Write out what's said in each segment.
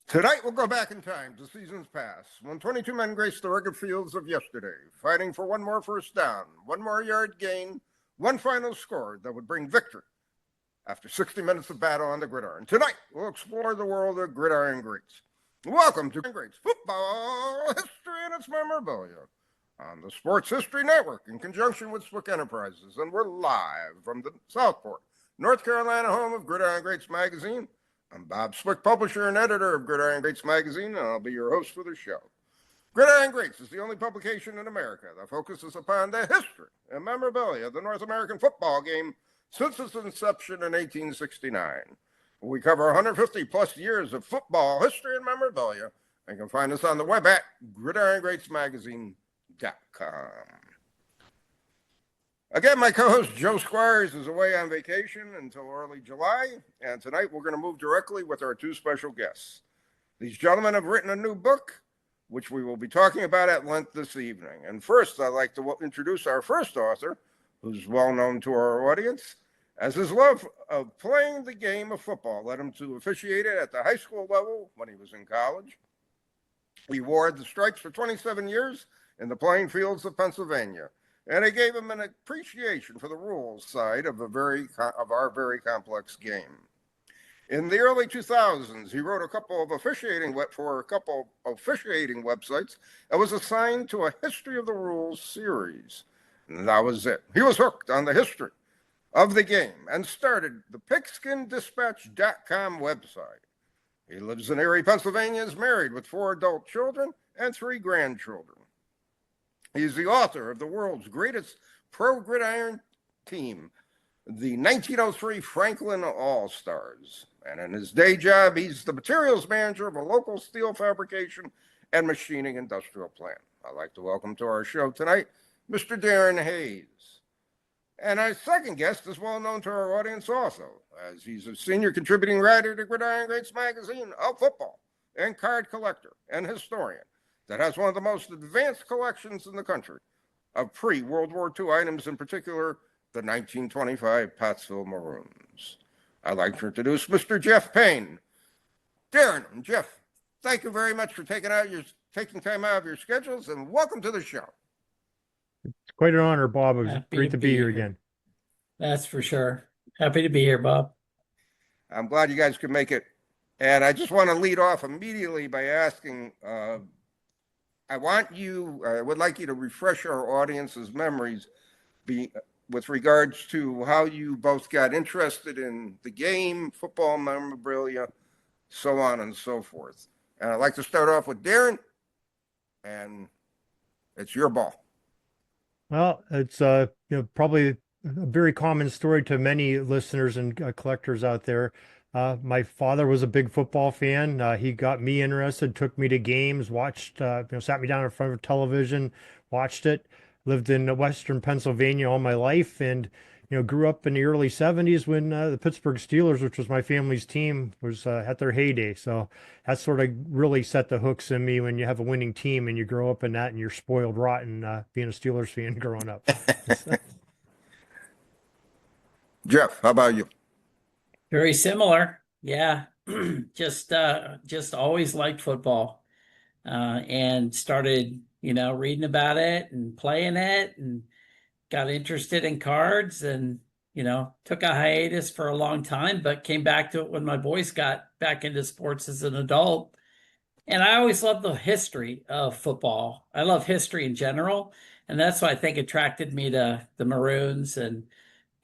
Tonight, we'll go back in time to seasons past, when 22 men graced the rugged fields of yesterday, fighting for one more first down, one more yard gain, one final score that would bring victory after 60 minutes of battle on the gridiron. Tonight, we'll explore the world of Gridiron Greats. Welcome to Gridiron Greats Football History and its Memorabilia on the Sports History Network in conjunction with Swick Enterprises. And we're live from the Southport, North Carolina home of Gridiron Greats magazine. I'm Bob Swick, publisher and editor of Gridiron Greats magazine, and I'll be your host for the show. Gridiron Greats is the only publication in America that focuses upon the history and memorabilia of the North American football game since its inception in 1869. We cover 150 plus years of football history and memorabilia, and you can find us on the web at gridirongreatsmagazine.com. Again, my co-host Joe Squires is away on vacation until early July, and tonight we're going to move directly with our two special guests. These gentlemen have written a new book, which we will be talking about at length this evening. And first, I'd like to introduce our first author, who's well known to our audience, as his love of playing the game of football led him to officiate it at the high school level when he was in college. He wore the stripes for 27 years in the playing fields of Pennsylvania. And it gave him an appreciation for the rules side of our very complex game. In the early 2000s, he wrote a couple of officiating websites and was assigned to a History of the Rules series. And that was it. He was hooked on the history of the game and started the pigskindispatch.com website. He lives in Erie, Pennsylvania, is married with 4 adult children and 3 grandchildren. He's the author of the world's greatest pro gridiron team, the 1903 Franklin All-Stars. And in his day job, he's the materials manager of a local steel fabrication and machining industrial plant. I'd like to welcome to our show tonight, Mr. Darin Hayes. And our second guest is well known to our audience also, as he's a senior contributing writer to Gridiron Greats magazine of football and card collector and historian that has one of the most advanced collections in the country of pre-World War II items, in particular, the 1925 Pottsville Maroons. I'd like to introduce Mr. Jeff Payne. Darin and Jeff, thank you very much for taking time out of your schedules, and welcome to the show. It's quite an honor, Bob. It was great to be here again. That's for sure. Happy to be here, Bob. I'm glad you guys could make it. And I just want to lead off immediately by asking, I would like you to refresh our audience's memories with regards to how you both got interested in the game, football memorabilia, so on and so forth. And I'd like to start off with Darin, and it's your ball. Well, it's probably a very common story to many listeners and collectors out there. My father was a big football fan. He got me interested, took me to games, watched, sat me down in front of television, watched it. Lived in Western Pennsylvania all my life, and grew up in the early 70s when the Pittsburgh Steelers, which was my family's team, was at their heyday. So that sort of really set the hooks in me when you have a winning team and you grow up in that and you're spoiled rotten being a Steelers fan growing up. Jeff, how about you? Very similar. Yeah. just always liked football, and started, reading about it and playing it, and got interested in cards, and, took a hiatus for a long time, but came back to it when my boys got back into sports as an adult. And I always loved the history of football. I love history in general. And that's what I think attracted me to the Maroons and,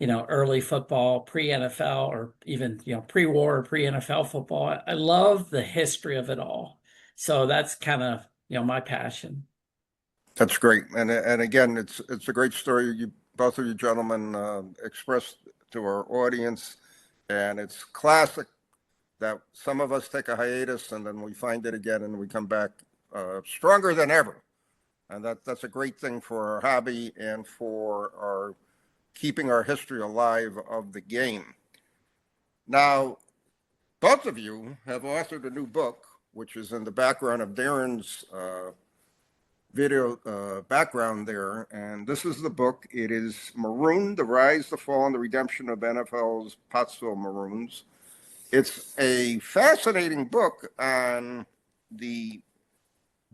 early football, pre-NFL, or even, pre-war or pre-NFL football. I love the history of it all. So that's kind of, my passion. That's great. And again, it's a great story both of you gentlemen expressed to our audience. And it's classic that some of us take a hiatus and then we find it again and we come back stronger than ever. And that's a great thing for our hobby and for our keeping our history alive of the game. Now, both of you have authored a new book, which is in the background of Darin's video background there. And this is the book. It is Marooned, The Rise, the Fall, and the Redemption of NFL's Pottsville Maroons. It's a fascinating book on the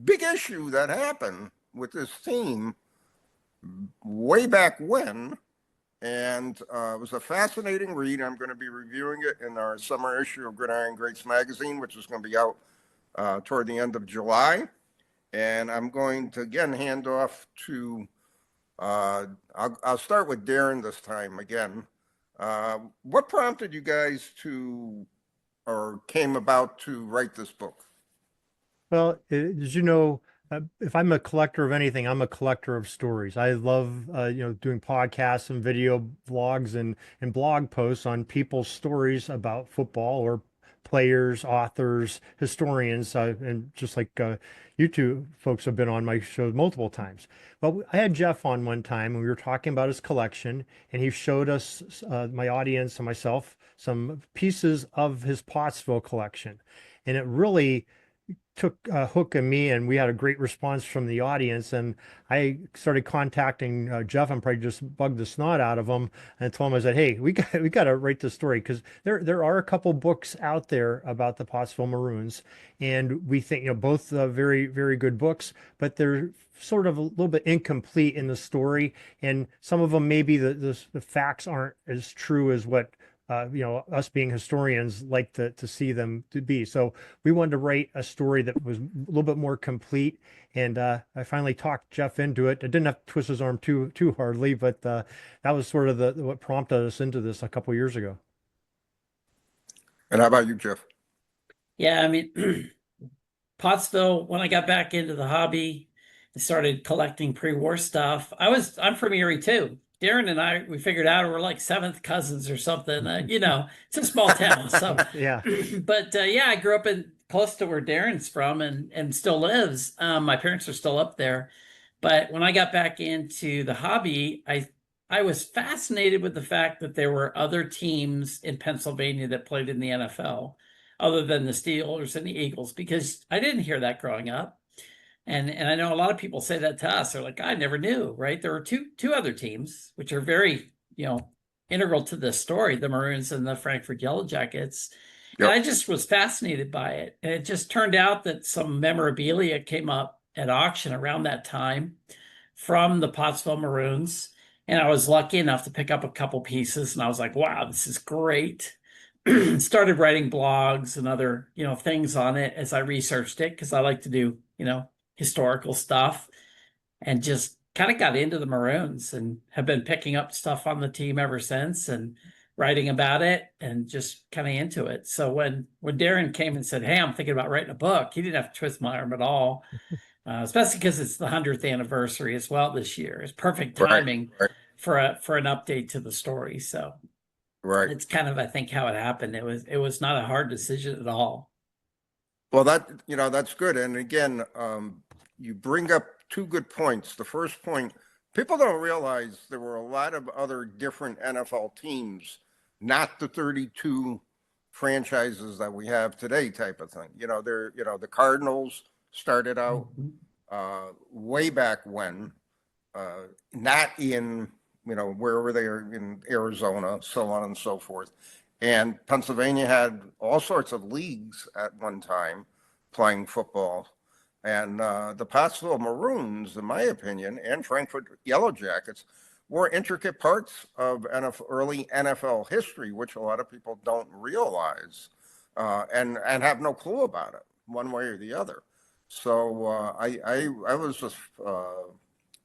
big issue that happened with this team way back when. And it was a fascinating read. I'm going to be reviewing it in our summer issue of Gridiron Greats magazine, which is going to be out toward the end of July. And I'm going to again hand off to, I'll start with Darin this time again. What prompted you guys to, or came about to write this book? Well, as you know, if I'm a collector of anything, I'm a collector of stories. I love, doing podcasts and video vlogs and blog posts on people's stories about football or players, authors, historians, and just like you two folks have been on my show multiple times. Well, I had Jeff on one time and we were talking about his collection, and he showed us, my audience and myself, some pieces of his Pottsville collection. And it really took a hook in me, and we had a great response from the audience. And I started contacting Jeff and probably just bugged the snot out of him and told him, I said, hey, we got to write this story, because there are a couple books out there about the Pottsville Maroons, and we think, both very, very good books, but they're sort of a little bit incomplete in the story, and some of them maybe the facts aren't as true as what us being historians like to see them to be. So we wanted to write a story that was a little bit more complete. And I finally talked Jeff into it. I didn't have to twist his arm too hardly, but that was sort of what prompted us into this a couple years ago. And how about you, Jeff? Yeah, I mean, Pottsville, when I got back into the hobby and started collecting pre-war stuff, I'm from Erie too. Darin and I, we figured out we're like seventh cousins or something. It's a small town. So, Yeah. But yeah, I grew up close to where Darin's from and still lives. My parents are still up there. But when I got back into the hobby, I was fascinated with the fact that there were other teams in Pennsylvania that played in the NFL, other than the Steelers and the Eagles, because I didn't hear that growing up. And I know a lot of people say that to us. They're like, I never knew, right? There were two other teams, which are very, integral to this story, the Maroons and the Frankfurt Yellow Jackets. Yep. And I just was fascinated by it. And it just turned out that some memorabilia came up at auction around that time from the Pottsville Maroons. And I was lucky enough to pick up a couple pieces. And I was like, wow, this is great. Started writing blogs and other, things on it as I researched it, because I like to do, historical stuff, and just kind of got into the Maroons and have been picking up stuff on the team ever since and writing about it and just kind of into it. So when Darin came and said, hey, I'm thinking about writing a book, he didn't have to twist my arm at all, especially because it's the 100th anniversary as well this year. It's perfect timing Right. for an update to the story. So Right. it's kind of, I think, how it happened. It was not a hard decision at all. Well, that's good. And again, you bring up two good points. The first point, people don't realize there were a lot of other different NFL teams, not the 32 franchises that we have today type of thing. The Cardinals started out way back when, not in, wherever they are in Arizona, so on and so forth. And Pennsylvania had all sorts of leagues at one time playing football. And the Pottsville Maroons, in my opinion, and Frankfurt Yellow Jackets were intricate parts of early NFL history, which a lot of people don't realize and have no clue about it, one way or the other. So I was just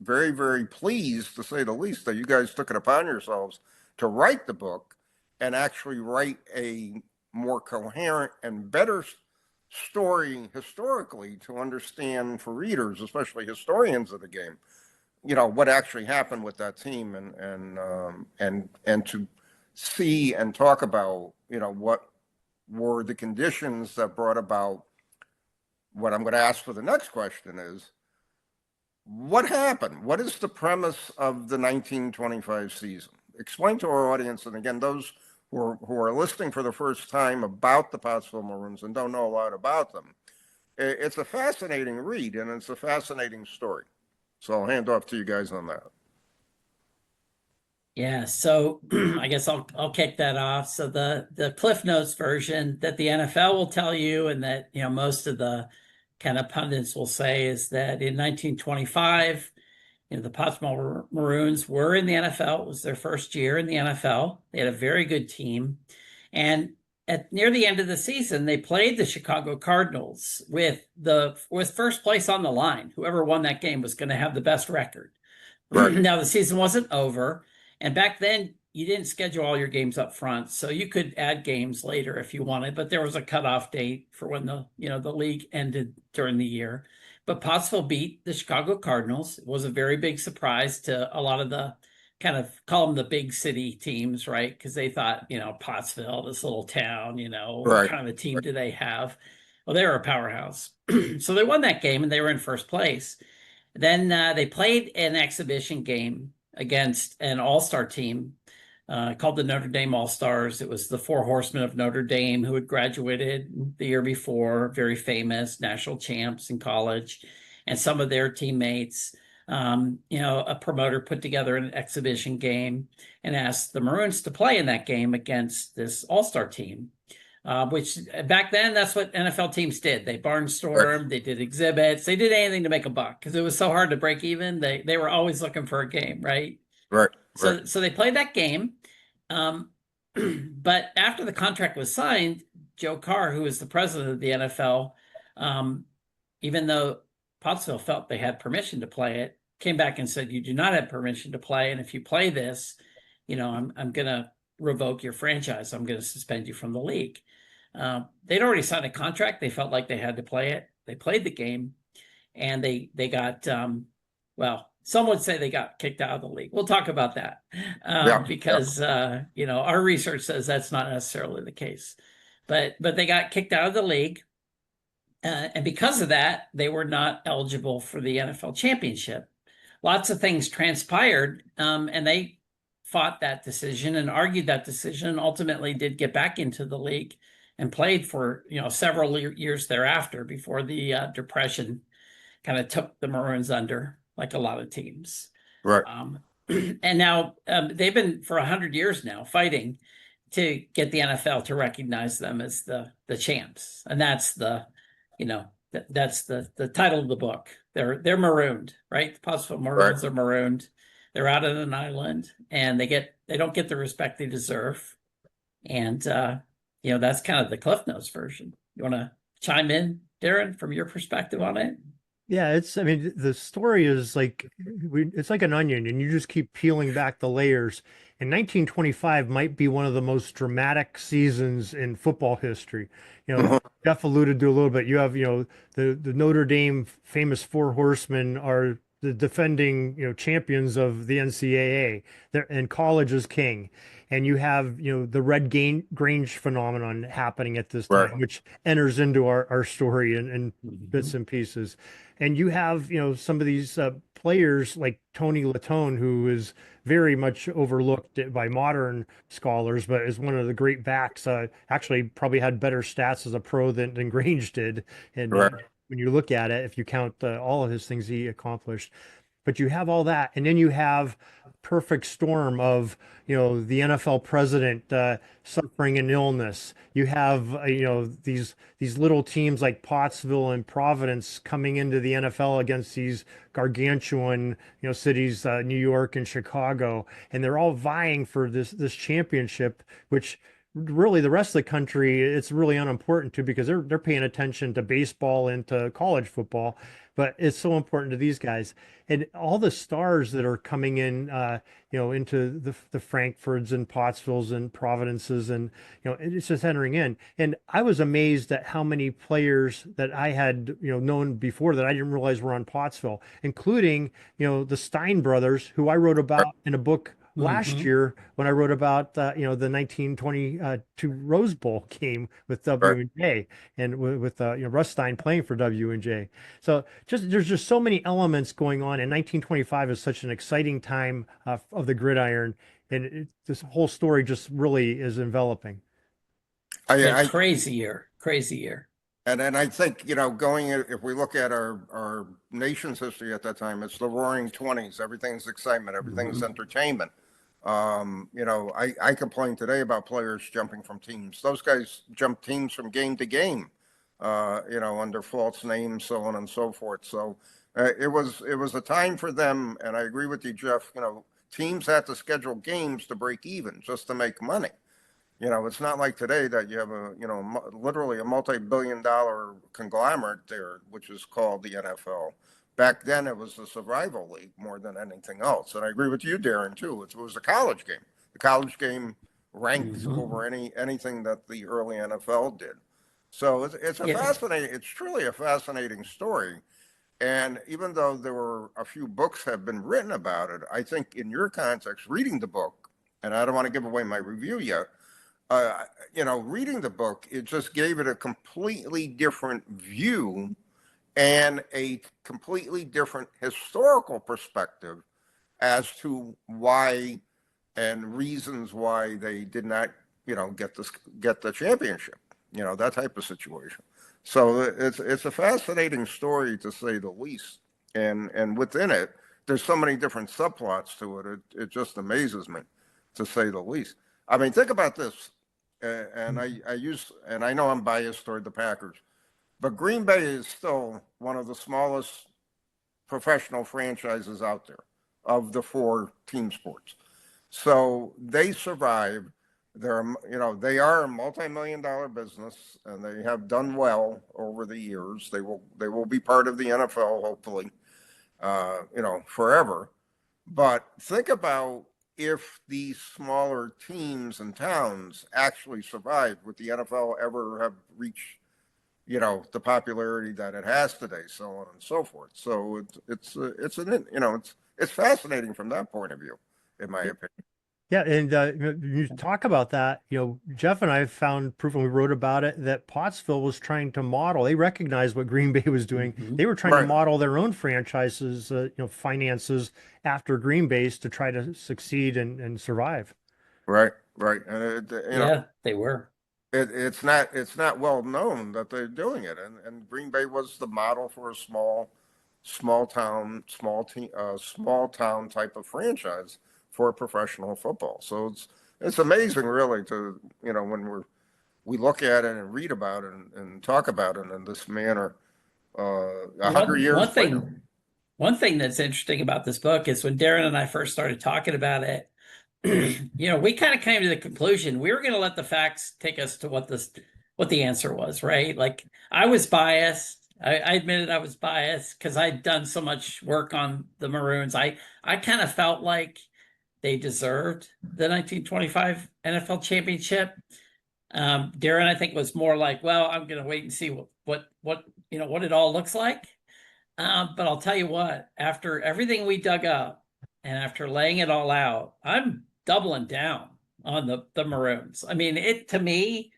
very, very pleased, to say the least, that you guys took it upon yourselves to write the book and actually write a more coherent and better story historically, to understand for readers, especially historians of the game, what actually happened with that team, and to see and talk about, what were the conditions that brought about what I'm going to ask for the next question is, what happened? What is the premise of the 1925 season? Explain to our audience, and again, those who are listening for the first time, about the Pottsville Maroons and don't know a lot about them. It's a fascinating read, and it's a fascinating story. So I'll hand off to you guys on that. Yeah, so I guess I'll kick that off. So the Cliff Notes version that the NFL will tell you, and that most of the kind of pundits will say, is that in 1925, the Pottsville Maroons were in the NFL. It was their first year in the NFL. They had a very good team, and at near the end of the season, they played the Chicago Cardinals with first place on the line. Whoever won that game was going to have the best record. Right. Now the season wasn't over, and back then you didn't schedule all your games up front, so you could add games later if you wanted, but there was a cutoff date for when the league ended during the year. But Pottsville beat the Chicago Cardinals. It was a very big surprise to a lot of the kind of call them the big city teams, right? Because they thought, Pottsville, this little town, what Right. kind of a team do they have? Well, they were a powerhouse. So they won that game and they were in first place. Then they played an exhibition game against an all-star team called the Notre Dame All-Stars. It was the Four Horsemen of Notre Dame who had graduated the year before, very famous national champs in college, and some of their teammates. A promoter put together an exhibition game and asked the Maroons to play in that game against this all-star team. Which back then, that's what NFL teams did. They barnstormed, Right. they did exhibits, they did anything to make a buck because it was so hard to break even. They were always looking for a game, right? Right. So they played that game. But after the contract was signed, Joe Carr, who was the president of the NFL, even though Pottsville felt they had permission to play it, came back and said, "You do not have permission to play, and if you play this, I'm going to revoke your franchise. I'm going to suspend you from the league." They'd already signed a contract. They felt like they had to play it. They played the game, and they got well, some would say they got kicked out of the league. We'll talk about that because our research says that's not necessarily the case. But they got kicked out of the league, and because of that, they were not eligible for the NFL championship. Lots of things transpired, and they fought that decision and argued that decision, and ultimately did get back into the league and played for several years thereafter before the Depression kind of took the Maroons under, like a lot of teams. Right. And now they've been for 100 years now fighting to get the NFL to recognize them as the champs, and that's that's the title of the book. They're marooned, right? The Pottsville Maroons are marooned. They're out on an island, and they don't get the respect they deserve. And that's kind of the Cliff Notes version. You want to chime in, Darin, from your perspective on it? Yeah, the story is like it's like an onion, and you just keep peeling back the layers. And 1925 might be one of the most dramatic seasons in football history. Jeff alluded to a little bit. You have, the Notre Dame famous Four Horsemen are the defending, champions of the NCAA. And college is king. And you have, the Red Grange phenomenon happening at this time, which enters into our story in bits and pieces. And you have, some of these players like Tony Latone, who is very much overlooked by modern scholars, but is one of the great backs. Actually, probably had better stats as a pro than Grange did. And when you look at it, if you count all of his things he accomplished. But you have all that, and then you have a perfect storm of, the NFL president suffering an illness. You have, these little teams like Pottsville and Providence coming into the NFL against these gargantuan, cities, New York and Chicago, and they're all vying for this championship, which really the rest of the country it's really unimportant to, because they're paying attention to baseball and to college football, but it's so important to these guys. And all the stars that are coming in, into the Frankfords and Pottsvilles and Providences, and it's just entering in. And I was amazed at how many players that I had known before that I didn't realize were on Pottsville, including the Stein brothers, who I wrote about in a book last year when I wrote about the 1922 Rose Bowl game with W&J, and with Russ Stein playing for W&J. So there's just so many elements going on, and 1925 is such an exciting time of the gridiron, and this whole story just really is enveloping. Crazy year. And then I think, if we look at our nation's history at that time, it's the roaring 20s. Everything's excitement, everything's entertainment. I complain today about players jumping from teams. Those guys jump teams from game to game, under false names, so on and so forth. So it was a time for them, and I agree with you, Jeff. Teams had to schedule games to break even just to make money. It's not like today that you have literally a multi-billion-dollar conglomerate there, which is called the NFL. Back then, it was the survival league more than anything else. And I agree with you, Darin, too. It was a college game. The college game ranked over anything that the early NFL did. So it's truly a fascinating story. And even though there were a few books have been written about it, I think in your context, reading the book, and I don't want to give away my review yet, reading the book, it just gave it a completely different view and a completely different historical perspective as to why and reasons why they did not, get the championship, that type of situation. So it's a fascinating story, to say the least. And within it, there's so many different subplots to it. It just amazes me, to say the least. I mean, think about this. And I know I'm biased toward the Packers, but Green Bay is still one of the smallest professional franchises out there of the 4 team sports. So they survive. They are a multi-million-dollar business, and they have done well over the years. They will be part of the NFL, hopefully, forever. But think about if these smaller teams and towns actually survived, would the NFL ever have reached, the popularity that it has today, so on and so forth. So it's fascinating from that point of view, in my opinion. Yeah, and you talk about that, Jeff and I found proof when we wrote about it that Pottsville was trying to model. They recognized what Green Bay was doing. They were trying to model their own franchises, finances after Green Bay's to try to succeed and survive. Right. And they were. It's not well known that they're doing it, and Green Bay was the model for a small town type of franchise for professional football. So it's amazing, really, to when we look at it and read about it and talk about it in this manner. 100 years later. One thing that's interesting about this book is when Darin and I first started talking about it, we kind of came to the conclusion we were going to let the facts take us to what the answer was, right? Like, I was biased. I admitted I was biased because I'd done so much work on the Maroons. I kind of felt like they deserved the 1925 NFL championship. Darin, I think, was more like, well, I'm going to wait and see what it all looks like. But I'll tell you what, after everything we dug up and after laying it all out, I'm doubling down on the Maroons. I mean, to me,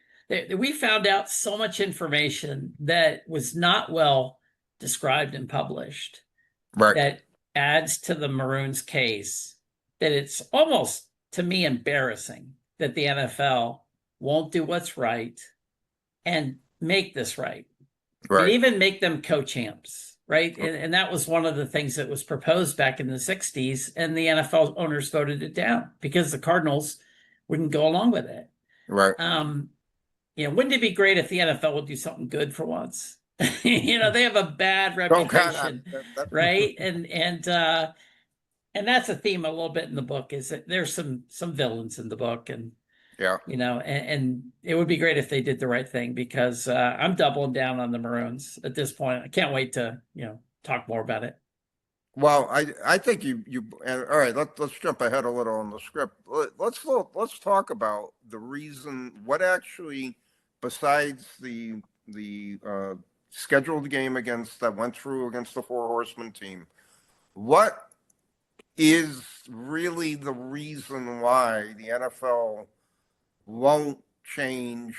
we found out so much information that was not well described and published. Right. That adds to the Maroons' case that it's almost, to me, embarrassing that the NFL won't do what's right and make this right. And even make them co-champs, right? And that was one of the things that was proposed back in the 60s, and the NFL owners voted it down because the Cardinals wouldn't go along with it. Right. Wouldn't it be great if the NFL would do something good for once? They have a bad reputation, right? And that's a theme a little bit in the book, is that there's some villains in the book, and and it would be great if they did the right thing, because I'm doubling down on the Maroons at this point. I can't wait to talk more about it. Well, I think you all right. Let's jump ahead a little on the script. Let's talk about the reason, what actually, besides the scheduled game that went through against the Four Horsemen team, what is really the reason why the NFL won't change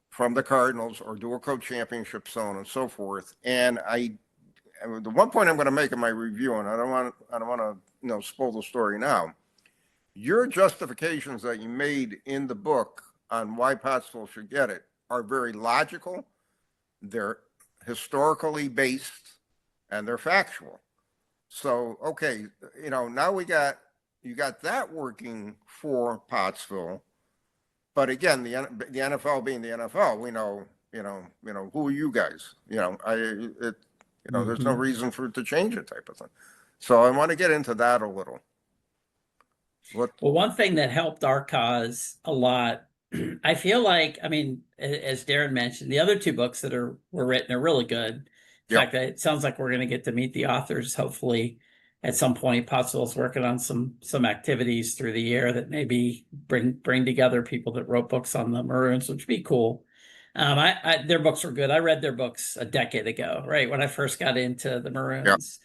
from the Cardinals or do a co-championship, so on and so forth. And the one point I'm going to make in my review, and I don't want to spoil the story now. Your justifications that you made in the book on why Pottsville should get it are very logical. They're historically based, and they're factual. So, okay, now we got you got that working for Pottsville. But again, the NFL being the NFL, we know, who are you guys? There's no reason for it to change it type of thing. So I want to get into that a little. Well, one thing that helped our cause a lot, I feel like, I mean, as Darin mentioned, the other two books that were written are really good. In fact, it sounds like we're going to get to meet the authors, hopefully, at some point. Pottsville's working on some activities through the year that maybe bring together people that wrote books on the Maroons, which would be cool. Their books were good. I read their books a decade ago, right, when I first got into the Maroons.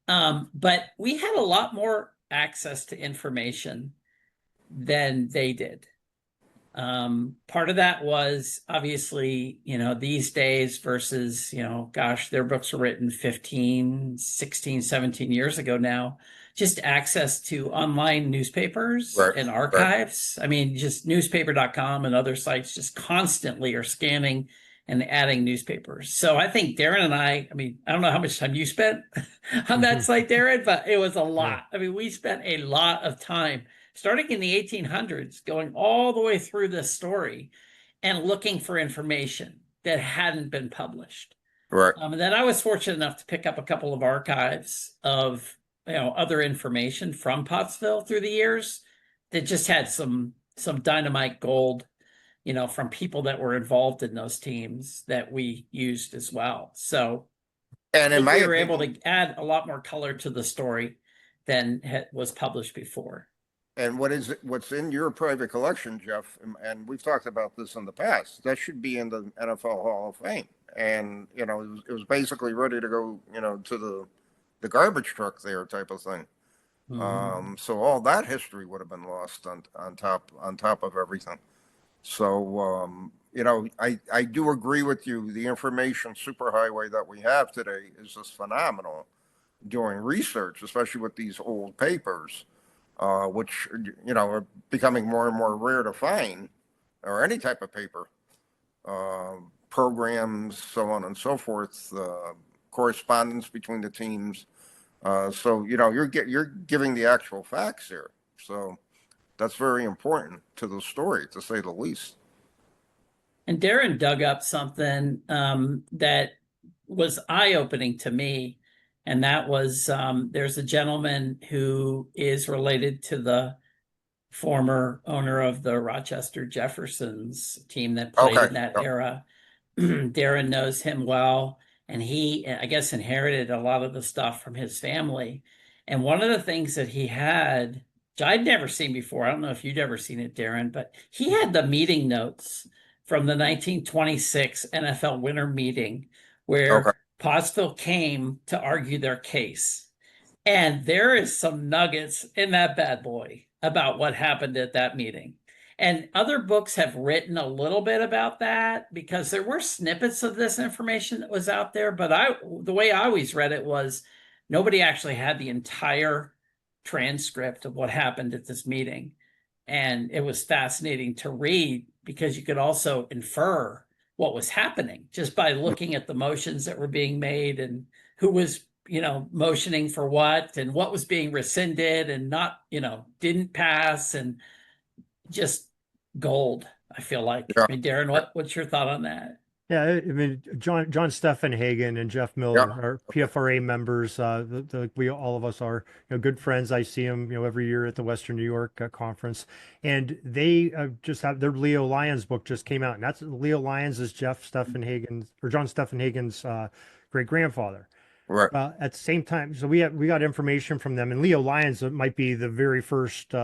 But we had a lot more access to information than they did. Part of that was obviously, these days versus, gosh, their books were written 15, 16, 17 years ago now. Just access to online newspapers and archives. Right. I mean, just newspaper.com and other sites just constantly are scanning and adding newspapers. So I think Darin and I mean, I don't know how much time you spent on that site, Darin, but it was a lot. I mean, we spent a lot of time starting in the 1800s, going all the way through this story and looking for information that hadn't been published. Right. And then I was fortunate enough to pick up a couple of archives of, other information from Pottsville through the years that just had some dynamite gold, from people that were involved in those teams that we used as well. So and in we were able to add a lot more color to the story than was published before. And what's in your private collection, Jeff, and we've talked about this in the past, that should be in the NFL Hall of Fame. And, it was basically ready to go, to the garbage truck there type of thing. So all that history would have been lost on top of everything. So, I do agree with you. The information superhighway that we have today is just phenomenal doing research, especially with these old papers. Which, are becoming more and more rare to find, or any type of paper, programs, so on and so forth, correspondence between the teams. So, you're giving the actual facts here. So that's very important to the story, to say the least. And Darin dug up something that was eye-opening to me. And that was, there's a gentleman who is related to the former owner of the Rochester Jeffersons team that played in that era. Darin knows him well, and he, I guess, inherited a lot of the stuff from his family. And one of the things that he had, which I'd never seen before, I don't know if you'd ever seen it, Darin, but he had the meeting notes from the 1926 NFL winter meeting where Pottsville came to argue their case. And there is some nuggets in that bad boy about what happened at that meeting. And other books have written a little bit about that because there were snippets of this information that was out there. But the way I always read it was nobody actually had the entire transcript of what happened at this meeting. And it was fascinating to read because you could also infer what was happening just by looking at the motions that were being made and who was, motioning for what and what was being rescinded and not, didn't pass, and just gold, I feel like. I mean, Darin, what's your thought on that? Yeah, I mean, John Steffenhagen and Jeff Miller are PFRA members. We all of us are good friends. I see them every year at the Western New York conference, and they just have their Leo Lyons book just came out, and that's Leo Lyons is John Steffenhagen's great grandfather. Right. At the same time, so we got information from them, and Leo Lyons might be the very first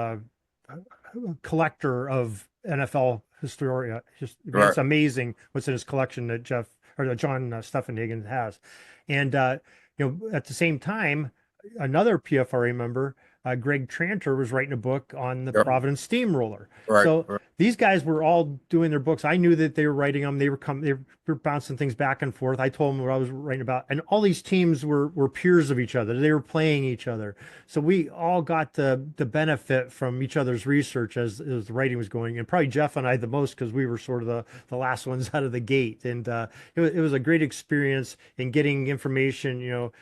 collector of NFL Historia. It's amazing what's in his collection that John Steffenhagen has. And at the same time, another PFRA member, Greg Tranter, was writing a book on the Providence Steamroller. These guys were all doing their books. I knew that they were writing them. They were bouncing things back and forth. I told them what I was writing about, and all these teams were peers of each other. They were playing each other, so we all got the benefit from each other's research as the writing was going. And probably Jeff and I the most, because we were sort of the last ones out of the gate. And it was a great experience in getting information,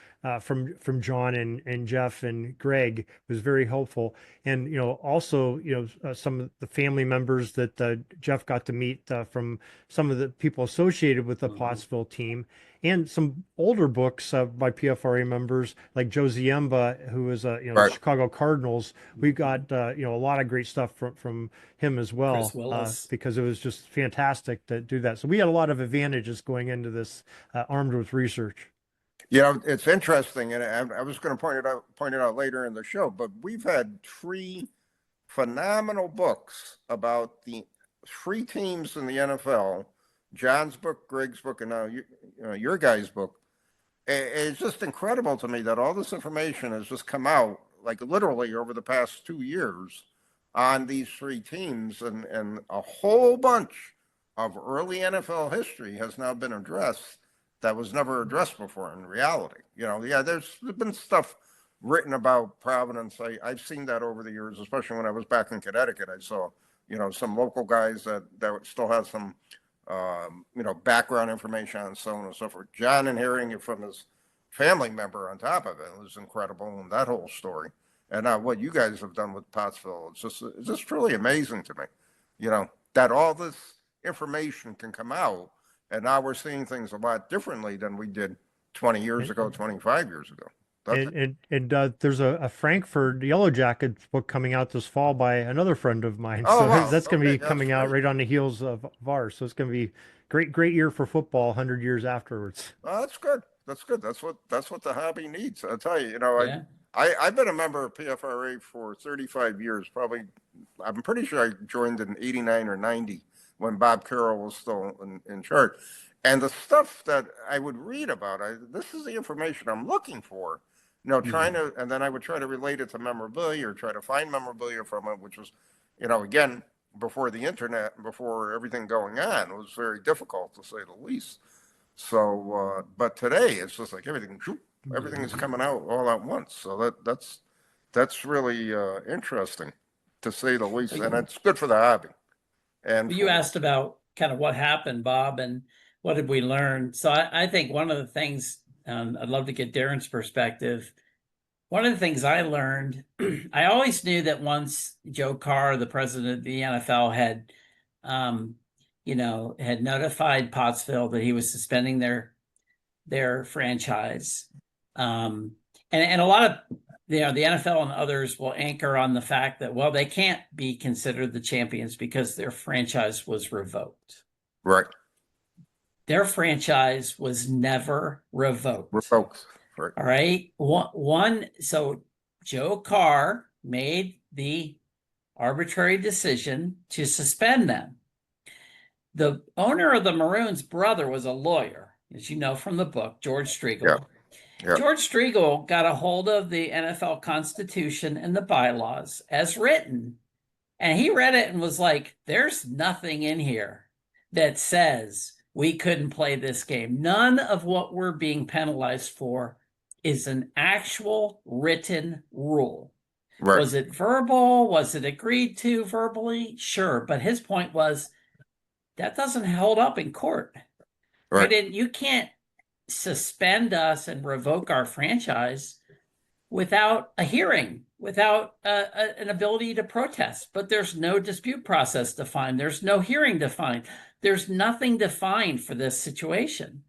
from John and Jeff and Greg was very helpful. And also some of the family members that Jeff got to meet from some of the people associated with the Pottsville team, and some older books by PFRA members like Joe Ziemba, who is the Right. Chicago Cardinals. We got a lot of great stuff from him as well, Chris Willis. because it was just fantastic to do that. So we had a lot of advantages going into this, armed with research. It's interesting, and I was going to point it out later in the show, but we've had 3 phenomenal books about the 3 teams in the NFL. John's book, Greg's book, and now your guys' book. It's just incredible to me that all this information has just come out, like literally over the past 2 years, on these 3 teams, and a whole bunch of early NFL history has now been addressed that was never addressed before in reality. There's been stuff written about Providence. I've seen that over the years, especially when I was back in Connecticut. I saw, some local guys that still have some, background information on so on and so forth. John, and hearing it from his family member on top of it was incredible, and that whole story. And now what you guys have done with Pottsville, it's just truly amazing to me, that all this information can come out. And now we're seeing things a lot differently than we did 20 years ago, 25 years ago. And there's a Frankfurt Yellow Jackets book coming out this fall by another friend of mine. Oh, So wow. that's going to be Okay, coming out great. right on the heels of ours. So it's going to be great year for football 100 years afterwards. Oh, that's good. That's good. That's what the hobby needs. I'll tell you, Yeah. I've been a member of PFRA for 35 years. Probably, I'm pretty sure I joined in 89 or 90 when Bob Carroll was still in charge. And the stuff that I would read about, this is the information I'm looking for. Trying to, and then I would try to relate it to memorabilia or try to find memorabilia from it, which was, again, before the internet, before everything going on, it was very difficult to say the least. So, but today it's just like everything is coming out all at once. So that's really interesting, to say the least, and it's good for the hobby. And You asked about kind of what happened, Bob, and what did we learn? So I think one of the things, I'd love to get Darin's perspective. One of the things I learned, I always knew that once Joe Carr, the president of the NFL, had notified Pottsville that he was suspending their franchise. And a lot of the NFL and others will anchor on the fact that, well, they can't be considered the champions because their franchise was revoked. Right. Their franchise was never revoked. Revoked. Right. All right. So Joe Carr made the arbitrary decision to suspend them. The owner of the Maroons' brother was a lawyer, as you know from the book, George Striegel. Yeah. George Striegel got a hold of the NFL Constitution and the bylaws as written, and he read it and was like, there's nothing in here that says we couldn't play this game. None of what we're being penalized for is an actual written rule. Right. Was it verbal? Was it agreed to verbally? Sure. But his point was that doesn't hold up in court. Right. You can't suspend us and revoke our franchise without a hearing, without an ability to protest. But there's no dispute process defined. There's no hearing defined. There's nothing defined for this situation.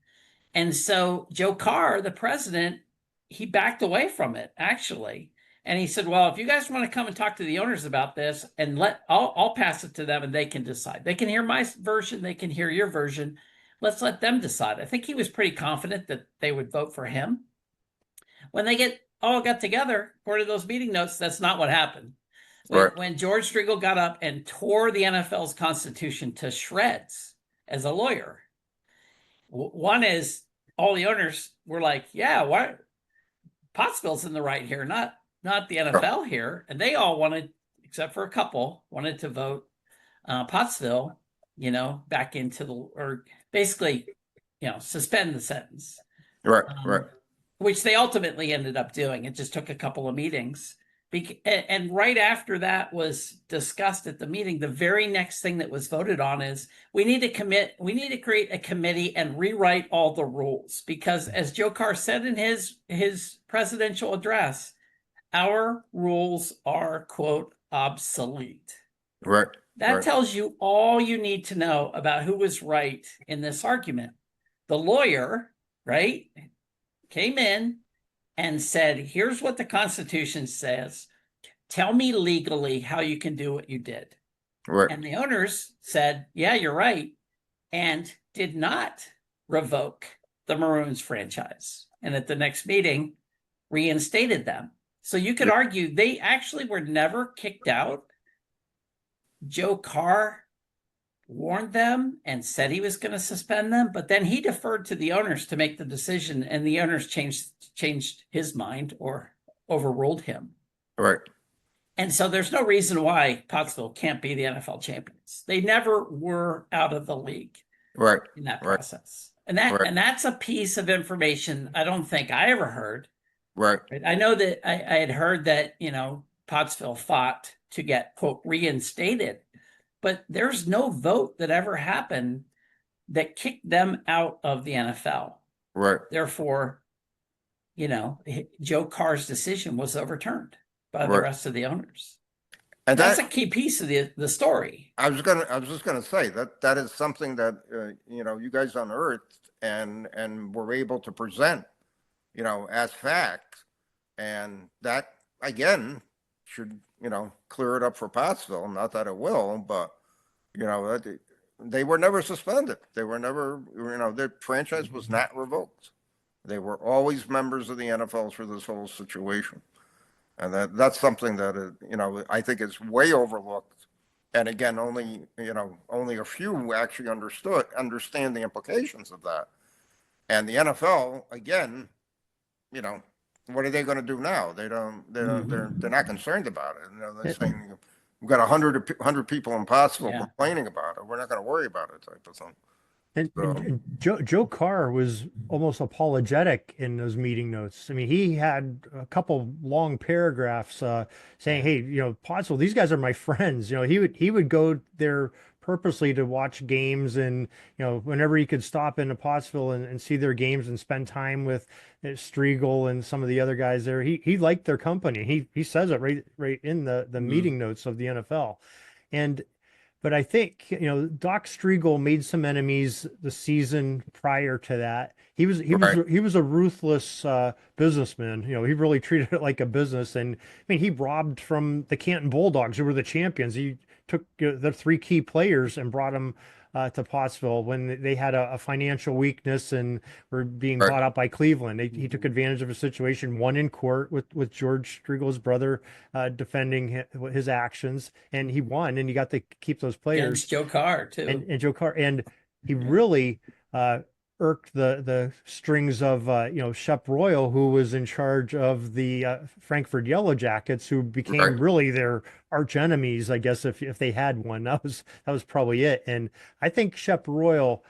And so Joe Carr, the president, he backed away from it, actually. And he said, well, if you guys want to come and talk to the owners about this, and I'll pass it to them and they can decide. They can hear my version. They can hear your version. Let's let them decide. I think he was pretty confident that they would vote for him. When they all got together, according to those meeting notes, that's not what happened. When George Striegel got up and tore the NFL's constitution to shreds as a lawyer, one is all the owners were like, yeah, why? Pottsville's in the right here, not the NFL here. And they all wanted, except for a couple, wanted to vote Pottsville, back into or basically, suspend the sentence. Right. Which they ultimately ended up doing. It just took a couple of meetings. And right after that was discussed at the meeting, the very next thing that was voted on is we need to create a committee and rewrite all the rules, because as Joe Carr said in his presidential address, our rules are, quote, obsolete. Right. That right. tells you all you need to know about who was right in this argument. The lawyer, right, came in and said, here's what the Constitution says. Tell me legally how you can do what you did. Right. And the owners said, yeah, you're right, and did not revoke the Maroons franchise. And at the next meeting, reinstated them. So you could argue they actually were never kicked out. Joe Carr warned them and said he was going to suspend them, but then he deferred to the owners to make the decision, and the owners changed his mind or overruled him. Right. And so there's no reason why Pottsville can't be the NFL champions. They never were out of the league Right. in that Right. process. And that's a piece of information I don't think I ever heard. Right. I know that I had heard that, Pottsville fought to get, quote, reinstated, but there's no vote that ever happened that kicked them out of the NFL. Right. Therefore, Joe Carr's decision was overturned by the rest of the owners. And that's a key piece of the story. I was just gonna say that is something that you guys unearthed and were able to present, as fact, and that again should clear it up for Pottsville. Not that it will, but they were never suspended. They were never, their franchise was not revoked. They were always members of the NFL through this whole situation. And that's something that, I think is way overlooked. And again, only a few actually understand the implications of that. And the NFL, again, what are they going to do now? They're not concerned about it. They're saying we've got 100 people in Pottsville complaining about it. We're not going to worry about it, type of thing. And Joe Carr was almost apologetic in those meeting notes. I mean, he had a couple long paragraphs saying, "Hey, Pottsville, these guys are my friends." He would go there purposely to watch games, and whenever he could stop into Pottsville and see their games and spend time with Striegel and some of the other guys there. He liked their company. He says it right in the meeting notes of the NFL, But I think, Doc Striegel made some enemies the season prior to that. He was a ruthless businessman. He really treated it like a business. And I mean, he robbed from the Canton Bulldogs, who were the champions. He took the three key players and brought them to Pottsville when they had a financial weakness and were being bought out by Cleveland. He took advantage of a situation, won in court with George Striegel's brother defending his actions, and he won, and he got to keep those players. Against Joe Carr, too. And Joe Carr. And he really irked the strings of Shep Royal, who was in charge of the Frankfurt Yellow Jackets, who became really their arch enemies, I guess, if they had one. That was probably it. And I think Shep Royal,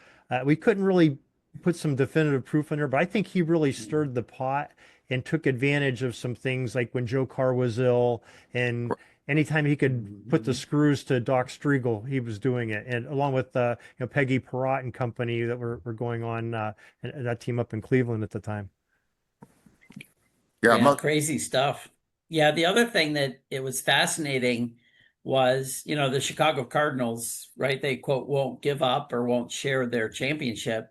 we couldn't really put some definitive proof in there, but I think he really stirred the pot and took advantage of some things, like when Joe Carr was ill, and anytime he could put the screws to Doc Striegel, he was doing it. And along with Peggy Perrott and company that were going on that team up in Cleveland at the time. Yeah, crazy stuff. Yeah, the other thing that it was fascinating was, the Chicago Cardinals, right? They, quote, won't give up or won't share their championship.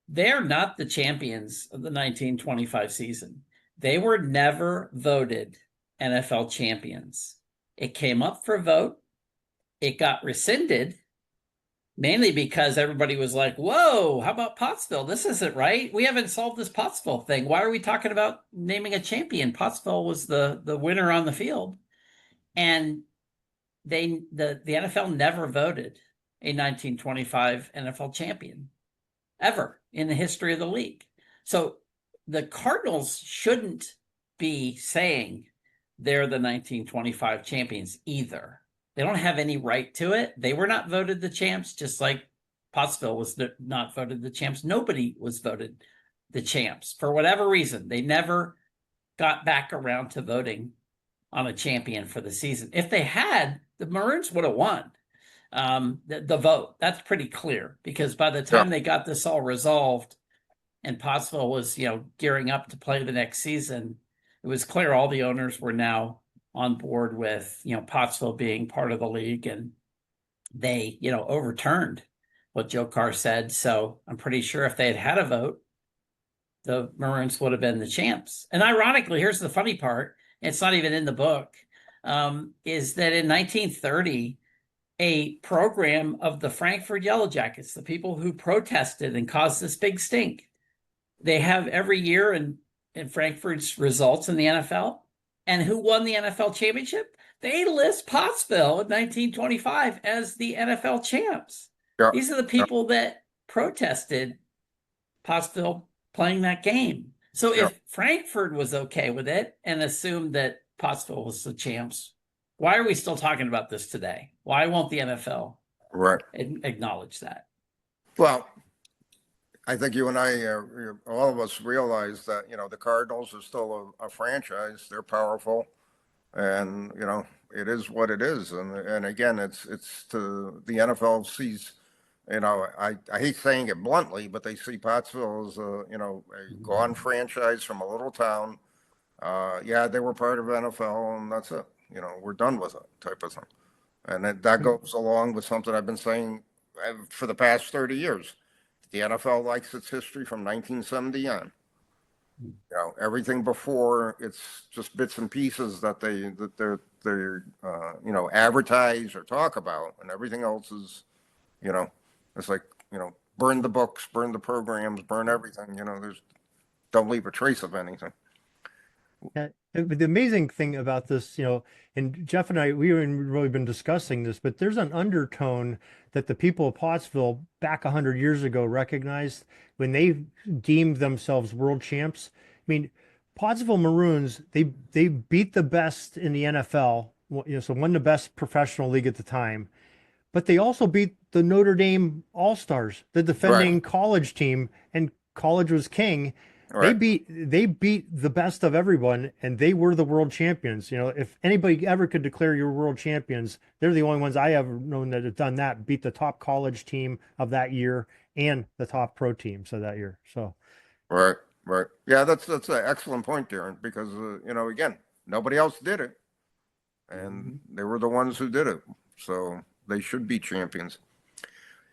They're not the champions of the 1925 season. They were never voted NFL champions. It came up for a vote. It got rescinded, mainly because everybody was like, whoa, how about Pottsville? This isn't right. We haven't solved this Pottsville thing. Why are we talking about naming a champion? Pottsville was the winner on the field. And the NFL never voted a 1925 NFL champion, ever in the history of the league. So the Cardinals shouldn't be saying they're the 1925 champions either. They don't have any right to it. They were not voted the champs, just like Pottsville was not voted the champs. Nobody was voted the champs for whatever reason. They never got back around to voting on a champion for the season. If they had, the Maroons would have won the vote. That's pretty clear, because by the time they got this all resolved and Pottsville was, gearing up to play the next season, it was clear all the owners were now on board with, Pottsville being part of the league, and they, overturned what Joe Carr said. So I'm pretty sure if they had had a vote, the Maroons would have been the champs. And ironically, here's the funny part. It's not even in the book, is that in 1930, a program of the Frankfurt Yellow Jackets, the people who protested and caused this big stink, they have every year in Frankfurt's results in the NFL. And who won the NFL championship? They list Pottsville in 1925 as the NFL champs. Yeah. These are the people that protested Pottsville playing that game. So if Frankfurt was okay with it and assumed that Pottsville was the champs, why are we still talking about this today? Why won't the NFL acknowledge that? Well, I think you and I, all of us realize that, the Cardinals are still a franchise. They're powerful, and, it is what it is. And again, it's to the NFL sees, I hate saying it bluntly, but they see Pottsville as a gone franchise from a little town. They were part of NFL, and that's it. We're done with it, type of thing. And that goes along with something I've been saying for the past 30 years. The NFL likes its history from 1970 on. Everything before, it's just bits and pieces that they're advertise or talk about, and everything else is, it's like, burn the books, burn the programs, burn everything. Don't leave a trace of anything. But the amazing thing about this, and Jeff and I, we haven't really been discussing this, but there's an undertone that the people of Pottsville back 100 years ago recognized when they deemed themselves world champs. I mean, Pottsville Maroons, they beat the best in the NFL, so won the best professional league at the time, but they also beat the Notre Dame All-Stars, the defending college team, and college was king. Right. They beat the best of everyone, and they were the world champions. If anybody ever could declare you're world champions, they're the only ones I ever known that have done that, beat the top college team of that year and the top pro teams of that year. So, right. Yeah, that's an excellent point, Darin, because again, nobody else did it, and they were the ones who did it, so they should be champions.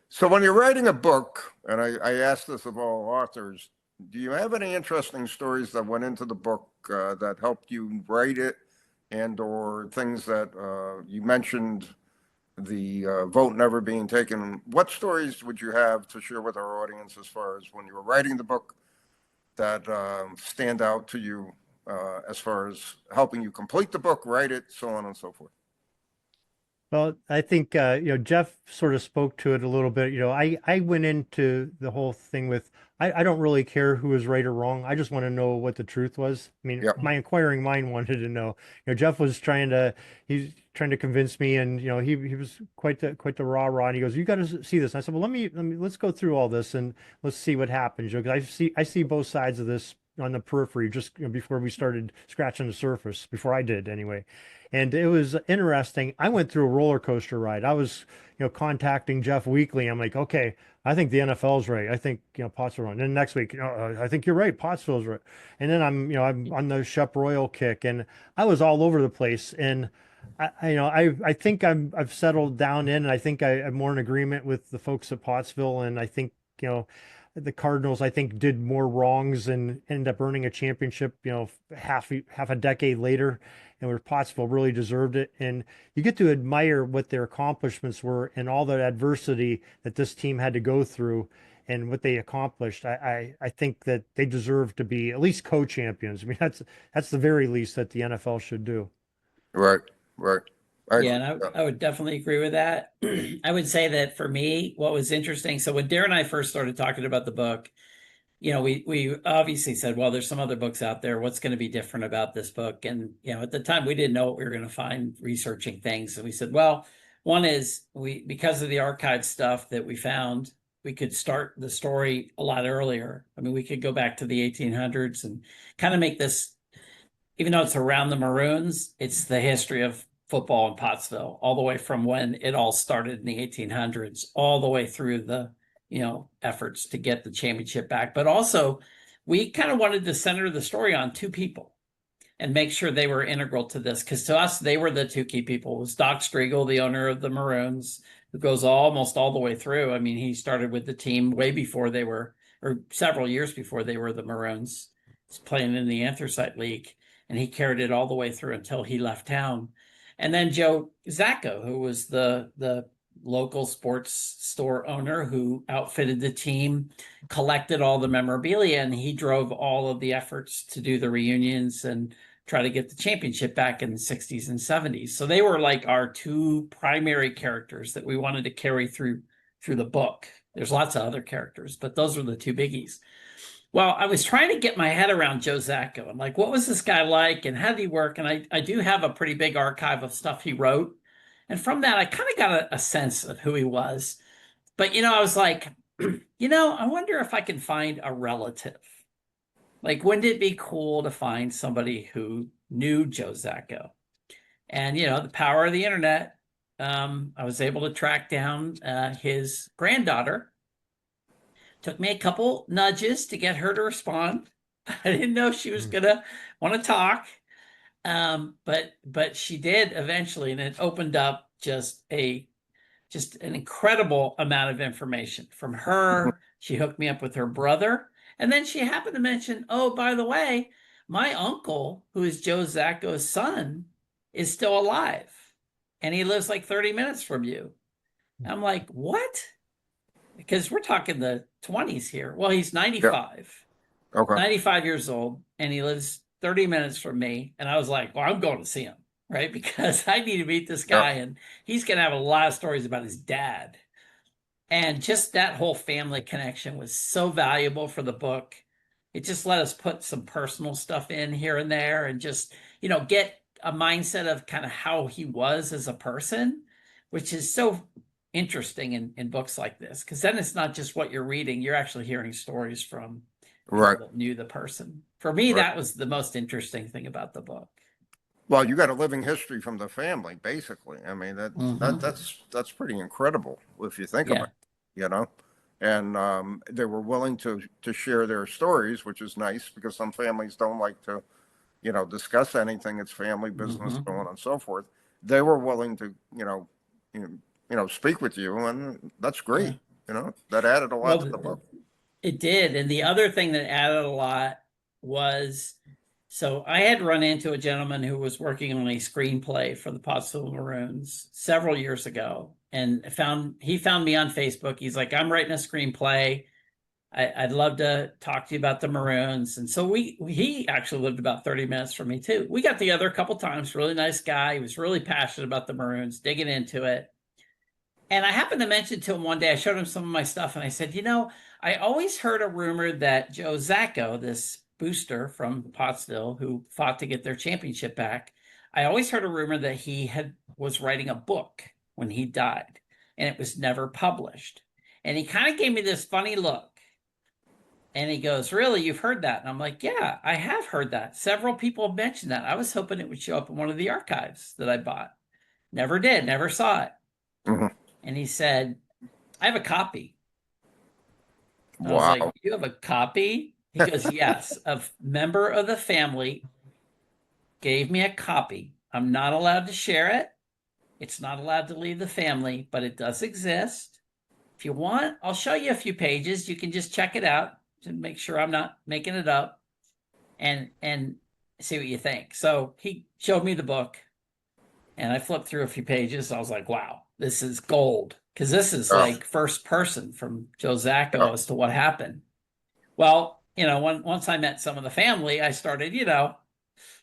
So when you're writing a book, and I ask this of all authors, do you have any interesting stories that went into the book that helped you write it, and or things that you mentioned the vote never being taken? What stories would you have to share with our audience as far as when you were writing the book that stand out to you as far as helping you complete the book, write it, so on and so forth? Well, I think, Jeff sort of spoke to it a little bit. I went into the whole thing with, I don't really care who was right or wrong. I just want to know what the truth was. I mean, my inquiring mind wanted to know. Jeff was he's trying to convince me, and he was quite the rah-rah. And he goes, "You got to see this." And I said, "Well, let's go through all this and let's see what happens." Because I see both sides of this on the periphery just before we started scratching the surface, before I did anyway. And it was interesting. I went through a roller coaster ride. I was, contacting Jeff weekly. I'm like, okay, I think the NFL's right. I think, Pottsville right. And then next week, I think you're right. Pottsville's right. And then I'm on the Shep Royal kick, and I was all over the place. And I think I've settled down in, and I think I'm more in agreement with the folks at Pottsville. And I think, the Cardinals, I think, did more wrongs and ended up earning a championship, half a decade later, and where Pottsville really deserved it. And you get to admire what their accomplishments were and all the adversity that this team had to go through and what they accomplished. I think that they deserve to be at least co-champions. I mean, that's the very least that the NFL should do. Right. And I would definitely agree with that. I would say that for me, what was interesting, so when Darin and I first started talking about the book, we obviously said, well, there's some other books out there. What's going to be different about this book? And, at the time we didn't know what we were going to find researching things. So we said, well, one is because of the archive stuff that we found, we could start the story a lot earlier. I mean, we could go back to the 1800s and kind of make this even though it's around the Maroons, it's the history of football in Pottsville, all the way from when it all started in the 1800s, all the way through the, efforts to get the championship back. But also, we kind of wanted to center the story on two people and make sure they were integral to this, because to us, they were the two key people. It was Doc Striegel, the owner of the Maroons, who goes almost all the way through. I mean, he started with the team way before they were, or several years before they were the Maroons, playing in the Anthracite League, and he carried it all the way through until he left town. And then Joe Zacco, who was the local sports store owner who outfitted the team, collected all the memorabilia, and he drove all of the efforts to do the reunions and try to get the championship back in the 60s and 70s. So they were like our two primary characters that we wanted to carry through the book. There's lots of other characters, but those were the two biggies. Well, I was trying to get my head around Joe Zacco. I'm like, what was this guy like and how did he work? And I do have a pretty big archive of stuff he wrote. And from that, I kind of got a sense of who he was. But, I was like, I wonder if I can find a relative. Like, wouldn't it be cool to find somebody who knew Joe Zacco? And, the power of the internet, I was able to track down his granddaughter. Took me a couple nudges to get her to respond. I didn't know she was gonna want to talk, but she did eventually, and it opened up just an incredible amount of information from her. She hooked me up with her brother, and then she happened to mention, oh, by the way, my uncle, who is Joe Zacco's son, is still alive, and he lives like 30 minutes from you. I'm like, what? Because we're talking the 20s here. Well, he's 95, Okay. 95 years old, and he lives 30 minutes from me. And I was like, well, I'm going to see him, right? Because I need to meet this guy, and he's going to have a lot of stories about his dad. And just that whole family connection was so valuable for the book. It just let us put some personal stuff in here and there and just, get a mindset of kind of how he was as a person, which is so interesting in books like this, because then it's not just what you're reading, you're actually hearing stories from people that knew the person. For me, that was the most interesting thing about the book. Well, you got a living history from the family, basically. I mean, that's pretty incredible if you think about it, and they were willing to share their stories, which is nice, because some families don't like to discuss anything. It's family business, so on and so forth. They were willing to speak with you, and that's great. That added a lot to the book. It did. And the other thing that added a lot was, so I had run into a gentleman who was working on a screenplay for the Pottsville Maroons several years ago, and he found me on Facebook. He's like, I'm writing a screenplay. I'd love to talk to you about the Maroons. And so he actually lived about 30 minutes from me too. We got together a couple times. Really nice guy. He was really passionate about the Maroons, digging into it. And I happened to mention to him one day, I showed him some of my stuff, and I said, I always heard a rumor that Joe Zacco, this booster from Pottsville who fought to get their championship back, I always heard a rumor that he was writing a book when he died, and it was never published. And he kind of gave me this funny look. And he goes, really, you've heard that? And I'm like, yeah, I have heard that. Several people have mentioned that. I was hoping it would show up in one of the archives that I bought. Never did, never saw it. And he said, I have a copy. I was like, you have a copy? He goes, yes. A member of the family gave me a copy. I'm not allowed to share it. It's not allowed to leave the family, but it does exist. If you want, I'll show you a few pages. You can just check it out to make sure I'm not making it up and see what you think. So he showed me the book, and I flipped through a few pages. I was like, wow, this is gold. Because this is like first person from Joe Zacco as to what happened. Well, once I met some of the family, I started,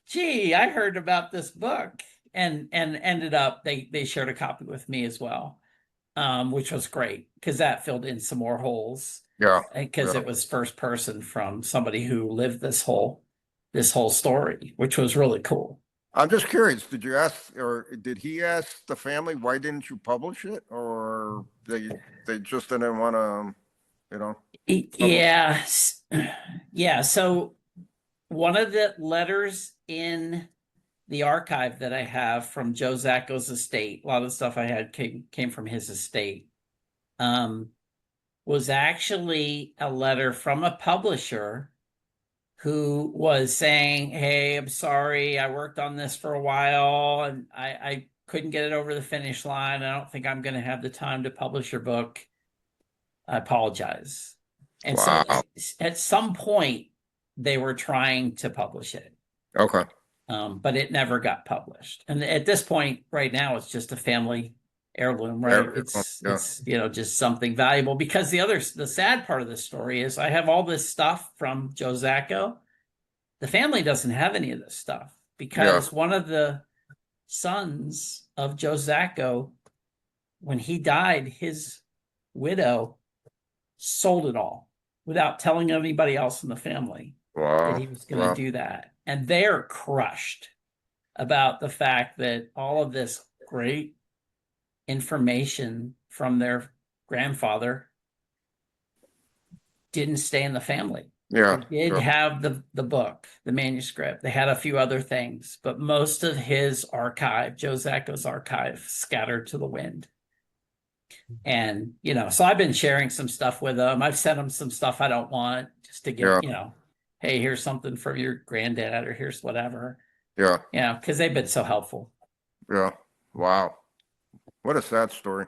gee, I heard about this book, and ended up, they shared a copy with me as well, which was great, because that filled in some more holes. Yeah. Because it was first person from somebody who lived this whole story, which was really cool. I'm just curious, did you ask, or did he ask the family, why didn't you publish it? Or they just didn't want to, Yeah. Yeah. So one of the letters in the archive that I have from Joe Zacco's estate, a lot of the stuff I had came from his estate, was actually a letter from a publisher who was saying, hey, I'm sorry, I worked on this for a while and I couldn't get it over the finish line. I don't think I'm going to have the time to publish your book. I apologize. And so Wow. at some point, they were trying to publish it. Okay. But it never got published. And at this point, right now, it's just a family heirloom, right? It's just something valuable, because the sad part of the story is I have all this stuff from Joe Zacco. The family doesn't have any of this stuff because one of the sons of Joe Zacco, when he died, his widow sold it all without telling anybody else in the family that he was going to do that. And they're crushed about the fact that all of this great information from their grandfather didn't stay in the family. Yeah. They did have the book, the manuscript. They had a few other things, but most of his archive, Joe Zacco's archive, scattered to the wind. And, so I've been sharing some stuff with them. I've sent them some stuff I don't want, just to get, hey, here's something from your granddad, or here's whatever. Yeah. Yeah, because they've been so helpful. Yeah. Wow. What a sad story.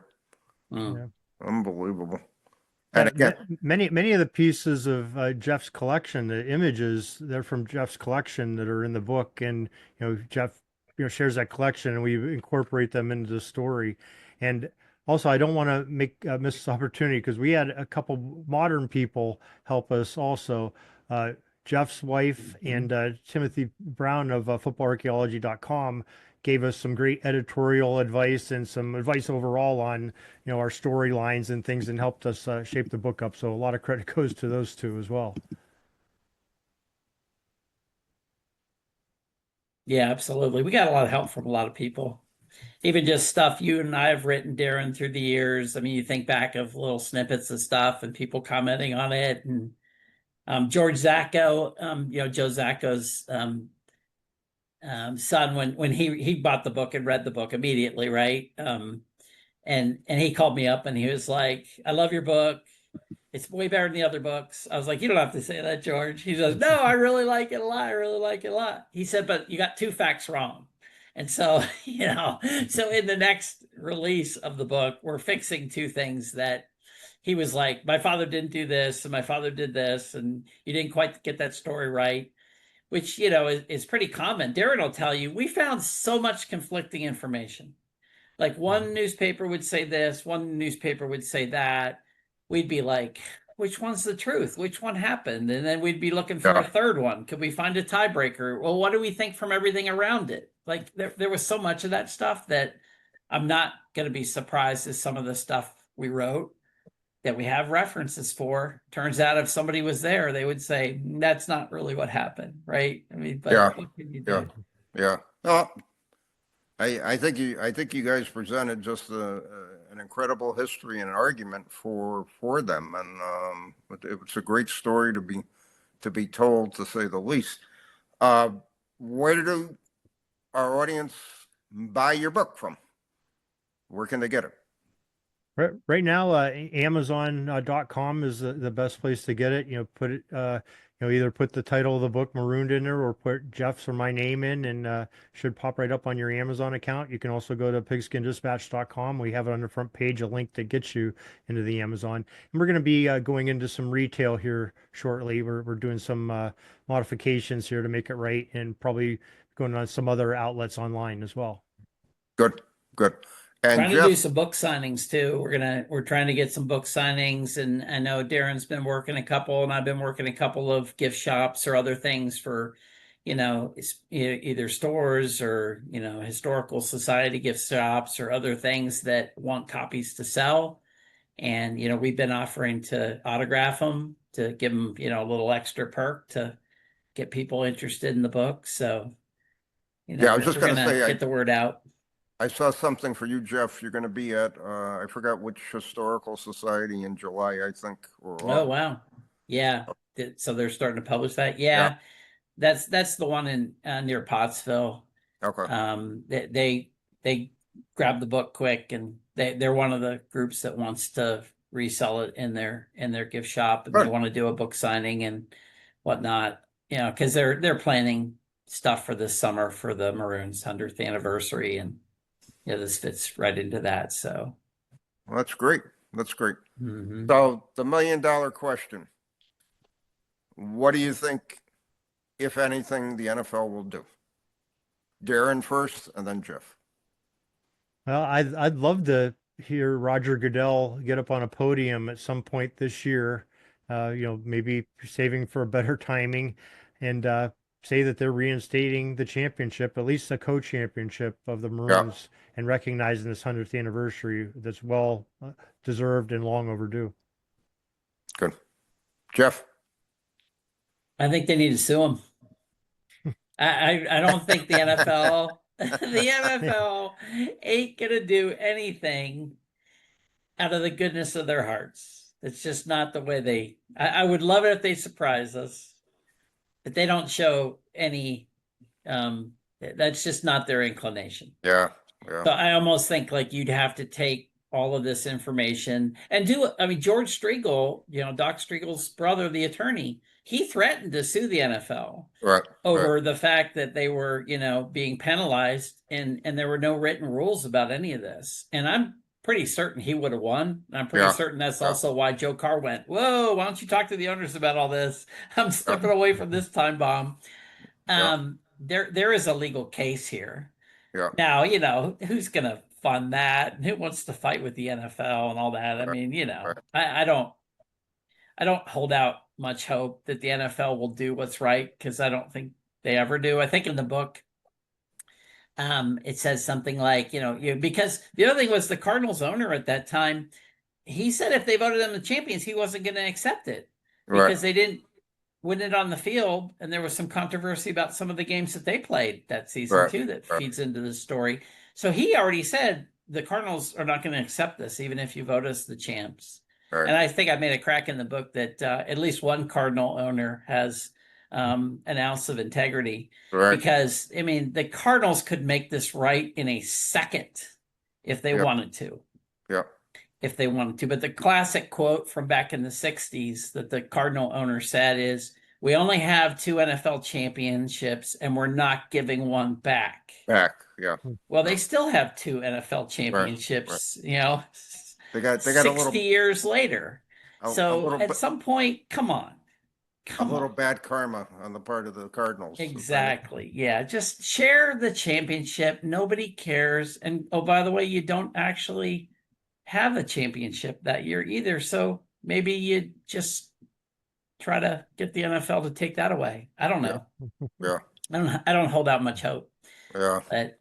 Mm. Yeah. Unbelievable. And again, many of the pieces of Jeff's collection, the images, they're from Jeff's collection that are in the book, and Jeff shares that collection, and we incorporate them into the story. And also, I don't want to miss this opportunity, because we had a couple modern people help us also. Jeff's wife and Timothy Brown of footballarchaeology.com gave us some great editorial advice and some advice overall on our storylines and things, and helped us shape the book up. So a lot of credit goes to those two as well. Yeah, absolutely. We got a lot of help from a lot of people. Even just stuff you and I have written, Darin, through the years. I mean, you think back of little snippets of stuff and people commenting on it. And George Zacco, Joe Zacco's son, when he bought the book and read the book immediately, right? And he called me up and he was like, I love your book. It's way better than the other books. I was like, you don't have to say that, George. He says, no, I really like it a lot. I really like it a lot. He said, but you got 2 facts wrong. And so, so in the next release of the book, we're fixing 2 things that he was like, my father didn't do this, and my father did this, and you didn't quite get that story right, which, is pretty common. Darin will tell you, we found so much conflicting information. Like one newspaper would say this, one newspaper would say that. We'd be like, which one's the truth? Which one happened? And then we'd be looking for a third one. Could we find a tiebreaker? Well, what do we think from everything around it? Like there was so much of that stuff that I'm not going to be surprised at some of the stuff we wrote that we have references for. Turns out if somebody was there, they would say, that's not really what happened. Right. I mean, but what can you do? Yeah. No, I think you guys presented just an incredible history and an argument for them, and it's a great story to be told, to say the least. Where do our audience buy your book from? Where can they get it? Right now, Amazon.com is the best place to get it. Put it, either put the title of the book Marooned in there, or put Jeff's or my name in, and should pop right up on your Amazon account. You can also go to pigskindispatch.com. We have it on the front page, a link that gets you into the Amazon. And we're going to be going into some retail here shortly. We're doing some modifications here to make it right, and probably going on some other outlets online as well. Good. And trying to do some book signings too. We're trying to get some book signings, and I know Darin's been working a couple, and I've been working a couple of gift shops or other things for, either stores or, historical society gift shops or other things that want copies to sell. And, we've been offering to autograph them, to give them, a little extra perk to get people interested in the book. So, I was just going to say, get the word out. I saw something for you, Jeff. You're going to be at, I forgot which historical society in July, I think. Oh, wow. Yeah. So they're starting to publish that. Yeah. That's the one in near Pottsville. Okay. They grab the book quick, and they're one of the groups that wants to resell it in their gift shop, and they Good. want to do a book signing and whatnot. You know, because they're planning stuff for this summer for the Maroons' 100th anniversary, and yeah, this fits right into that. So Well, that's great. That's great. mhm. So the $1 million question: what do you think, if anything, the NFL will do? Darin first, and then Jeff. Well, I'd love to hear Roger Goodell get up on a podium at some point this year. Maybe saving for a better timing, and say that they're reinstating the championship, at least the co-championship of the Yeah. Maroons, and recognizing this 100th anniversary that's well deserved and long overdue. Good. Jeff. I think they need to sue him. I don't think the NFL the NFL ain't gonna do anything out of the goodness of their hearts. It's just not the way they. I would love it if they surprise us, but they don't show any. That's just not their inclination. Yeah. So Yeah. I almost think like you'd have to take all of this information and do. I mean, George Striegel, Doc Striegel's brother, the attorney, he threatened to sue the NFL Right. over Right. the fact that they were, being penalized, and there were no written rules about any of this. And I'm pretty certain he would have won. I'm pretty Yeah. certain that's Yeah. also why Joe Carr went, "Whoa, why don't you talk to the owners about all this? I'm stepping away from this time bomb." Yeah. There is a legal case here. Yeah. Now, who's gonna fund that? And who wants to fight with the NFL and all that? I Right. mean, Right. I don't hold out much hope that the NFL will do what's right, because I don't think they ever do. I think in the book, it says something like, because the other thing was the Cardinals owner at that time, he said if they voted them the champions, he wasn't going to accept it Right. because they didn't win it on the field, and there was some controversy about some of the games that they played that season Right. too that Right. feeds into the story. So he already said the Cardinals are not going to accept this, even if you vote us the champs. Right. And I think I made a crack in the book that at least one Cardinal owner has an ounce of integrity, Right. because I mean the Cardinals could make this right in a second if they Yeah. wanted to. Yeah. If they wanted to. But the classic quote from back in the 60s that the Cardinal owner said is, "We only have 2 NFL championships, and we're not giving one back." Back. Yeah. Well, they still have 2 NFL Right. championships, They got a 60 little years later. a So little at bit some point, come on. a little bad karma on the part of the Cardinals. Exactly. Yeah. Just share the championship. Nobody cares. And oh, by the way, you don't actually have a championship that year either. So maybe you just try to get the NFL to take that away. I don't know. Yeah. I don't hold out much hope. Yeah. But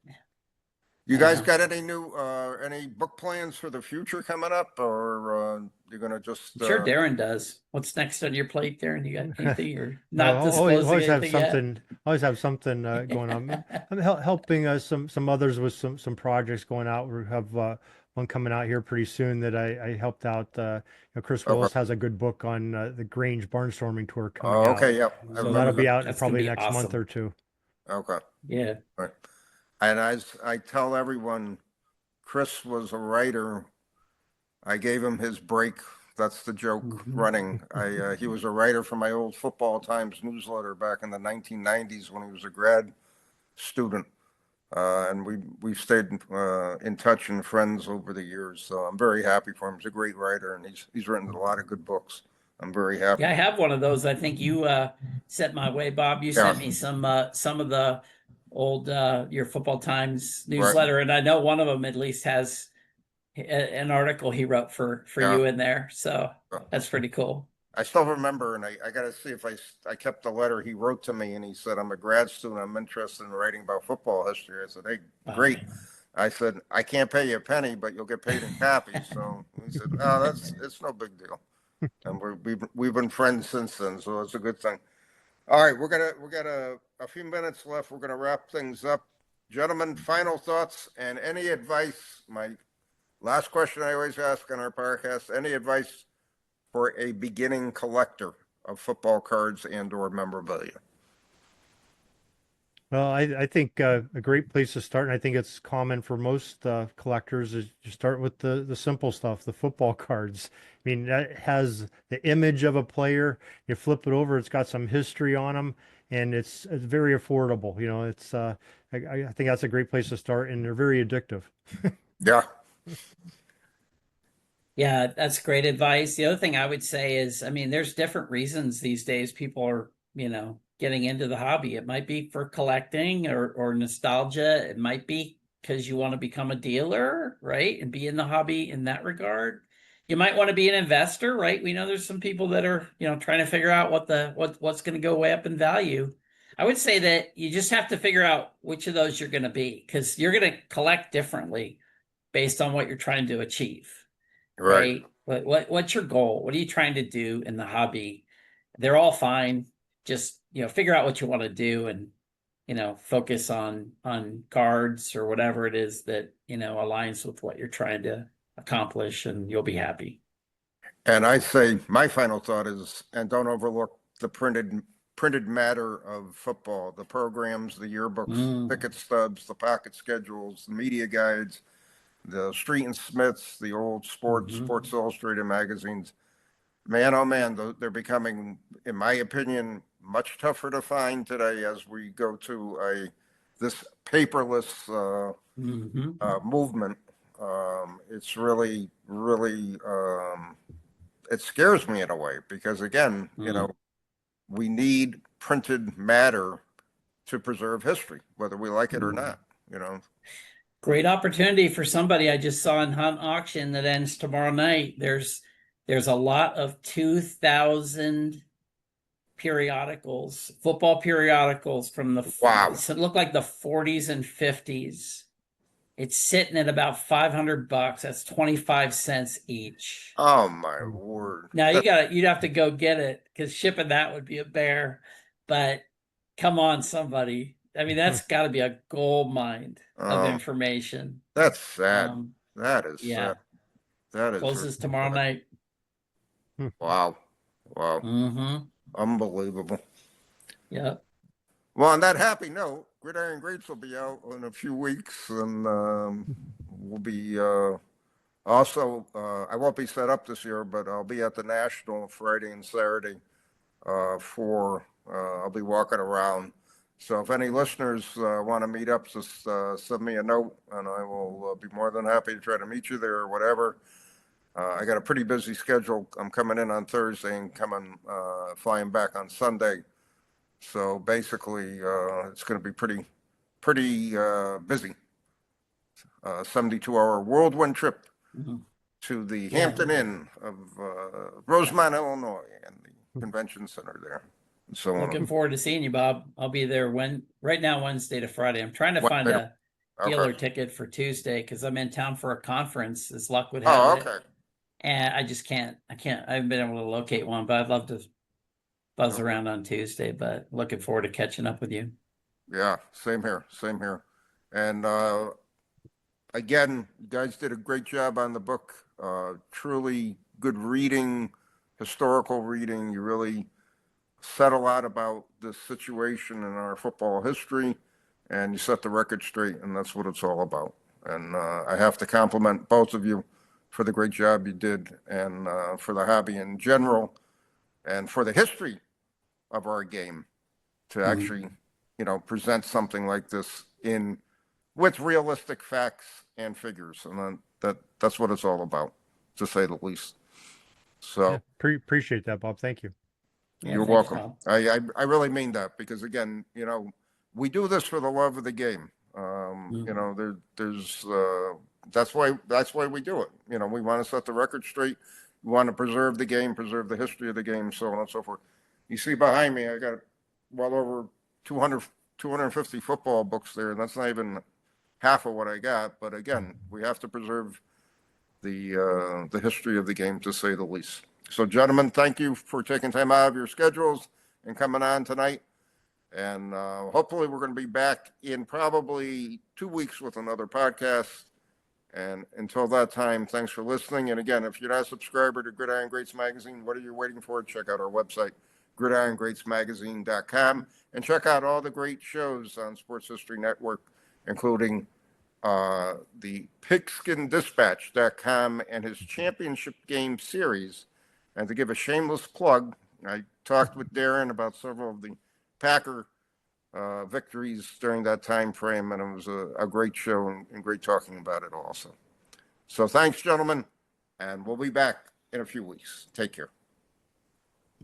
You guys got any book plans for the future coming up, or you're gonna just I'm sure Darin does. What's next on your plate, Darin? You got anything? You're No, not disclosing always have anything yet? something. Always have something going on. I'm helping some others with some projects going out. We have one coming out here pretty soon that I helped out. Chris Willis has a good book on the Grange barnstorming tour coming out. Okay. Yep. I So remember that'll be that. out That's probably gonna be next month awesome. or two. Okay. Yeah. Right. And I tell everyone, Chris was a writer. I gave him his break. That's the joke running. He was a writer for my old Football Times newsletter back in the 1990s when he was a grad student. And we've stayed in touch and friends over the years. So I'm very happy for him. He's a great writer, and he's written a lot of good books. I'm very happy. Yeah, I have one of those. I think you sent my way, Bob. You sent me some of the old your Football Times newsletter, and I know one of them at least has an article he wrote for you in there. So that's pretty cool. I still remember, and I got to see if I kept the letter he wrote to me, and he said, "I'm a grad student. I'm interested in writing about football history." I said, "Hey, great." I said, "I can't pay you a penny, but you'll get paid in copies." So he said, "Oh, it's no big deal." And we've been friends since then, so it's a good thing. All right, we got a few minutes left. We're gonna wrap things up, gentlemen. Final thoughts and any advice. My last question I always ask on our podcast: any advice for a beginning collector of football cards and/or memorabilia? Well, I think a great place to start, and I think it's common for most collectors, is you start with the simple stuff, the football cards. I mean, that has the image of a player. You flip it over, it's got some history on them, and it's very affordable. You know, it's I think that's a great place to start, and they're very addictive. Yeah. Yeah, that's great advice. The other thing I would say is, I mean, there's different reasons these days people are, getting into the hobby. It might be for collecting or nostalgia. It might be because you want to become a dealer, right? And be in the hobby in that regard. You might want to be an investor, right? We know there's some people that are, trying to figure out what's going to go way up in value. I would say that you just have to figure out which of those you're going to be, because you're going to collect differently based on what you're trying to achieve, Right. right? What's your goal? What are you trying to do in the hobby? They're all fine. Just, figure out what you want to do and, focus on cards or whatever it is that, aligns with what you're trying to accomplish, and you'll be happy. And I say my final thought is, and don't overlook the printed matter of football, the programs, the yearbooks, ticket stubs, the pocket schedules, the media guides, the Street and Smiths, the old Sports Illustrated magazines. Man, oh man, they're becoming, in my opinion, much tougher to find today as we go to this paperless movement. It's really, really, it scares me in a way because again, we need printed matter to preserve history, whether we like it or not. Great opportunity for somebody. I just saw in Hunt Auction that ends tomorrow night. There's a lot of 2000 periodicals, football periodicals from Wow. it looked like the 40s and 50s. It's sitting at about $500. That's 25 cents each. Oh my word. Now you'd have to go get it, because shipping that would be a bear. But come on, somebody. I mean, that's got to be a gold mine of information. That's sad. That is yeah. sad. That is Closes tomorrow night. Wow. Wow. Mm-hmm. Unbelievable. Yep. Well, on that happy note, Gridiron Greats will be out in a few weeks, and we'll be also. I won't be set up this year, but I'll be at the National Friday and Saturday. I'll be walking around. So if any listeners want to meet up, just send me a note, and I will be more than happy to try to meet you there or whatever. I got a pretty busy schedule. I'm coming in on Thursday and flying back on Sunday. So basically, it's going to be pretty busy. 72-hour whirlwind trip to the Hampton Inn of Rosemont, Illinois, and the convention center there. So looking forward to seeing you, Bob. I'll be there right now, Wednesday to Friday. I'm trying to find a dealer ticket for Tuesday because I'm in town for a conference, as luck would have it. And I just can't. I haven't been able to locate one, but I'd love to buzz around on Tuesday. But looking forward to catching up with you. Yeah, same here. And again, you guys did a great job on the book. Truly good reading, historical reading. You really said a lot about this situation in our football history, and you set the record straight, and that's what it's all about. And I have to compliment both of you for the great job you did, and for the hobby in general, and for the history of our game to actually, present something like this with realistic facts and figures, and that's what it's all about, to say the least. So appreciate that, Bob. Thank you. You're welcome. I really mean that, because again, we do this for the love of the game. There's that's why we do it. We want to set the record straight. We want to preserve the game, preserve the history of the game, so on and so forth. You see behind me, I got well over 250 football books there, and that's not even half of what I got. But again, we have to preserve the history of the game, to say the least. So, gentlemen, thank you for taking time out of your schedules and coming on tonight. And hopefully we're going to be back in probably 2 weeks with another podcast. And until that time, thanks for listening. And again, if you're not a subscriber to Gridiron Greats magazine, what are you waiting for? Check out our website, gridirongreatsmagazine.com, and check out all the great shows on Sports History Network, including the pigskindispatch.com and his championship game series. And to give a shameless plug, I talked with Darin about several of the Packer victories during that time frame, and it was a great show and great talking about it also. So thanks, gentlemen, and we'll be back in a few weeks. Take care.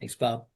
Thanks, Bob.